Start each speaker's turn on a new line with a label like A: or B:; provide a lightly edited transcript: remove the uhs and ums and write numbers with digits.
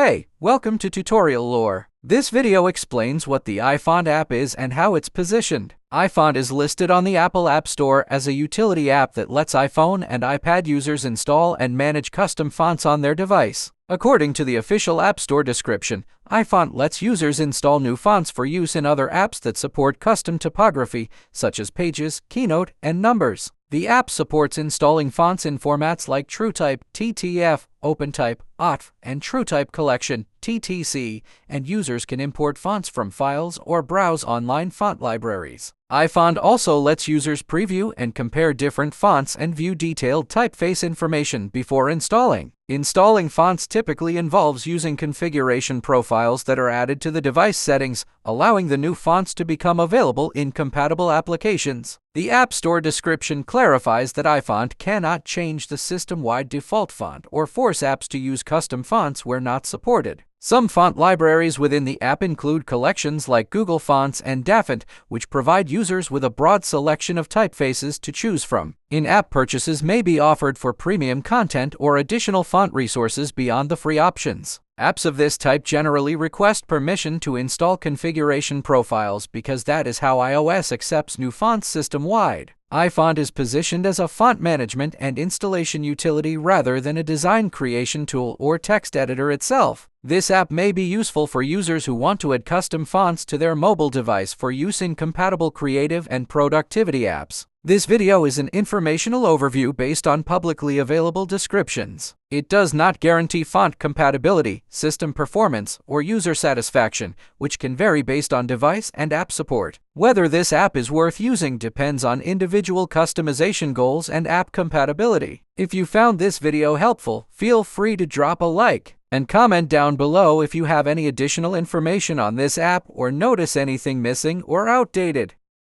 A: Hey, welcome to Tutorial Lore. This video explains what the iFont app is and how it's positioned. iFont is listed on the Apple App Store as a utility app that lets iPhone and iPad users install and manage custom fonts on their device. According to the official App Store description, iFont lets users install new fonts for use in other apps that support custom typography, such as Pages, Keynote, and Numbers. The app supports installing fonts in formats like TrueType, TTF, OpenType, OTF, and TrueType Collection, TTC, and users can import fonts from files or browse online font libraries. iFont also lets users preview and compare different fonts and view detailed typeface information before installing. Installing fonts typically involves using configuration profiles that are added to the device settings, allowing the new fonts to become available in compatible applications. The App Store description clarifies that iFont cannot change the system-wide default font or force apps to use custom fonts where not supported. Some font libraries within the app include collections like Google Fonts and iFont, which provide users with a broad selection of typefaces to choose from. In-app purchases may be offered for premium content or additional font resources beyond the free options. Apps of this type generally request permission to install configuration profiles because that is how iOS accepts new fonts system-wide. iFont is positioned as a font management and installation utility rather than a design creation tool or text editor itself. This app may be useful for users who want to add custom fonts to their mobile device for use in compatible creative and productivity apps. This video is an informational overview based on publicly available descriptions. It does not guarantee font compatibility, system performance, or user satisfaction, which can vary based on device and app support. Whether this app is worth using depends on individual customization goals and app compatibility. If you found this video helpful, feel free to drop a like and comment down below if you have any additional information on this app or notice anything missing or outdated.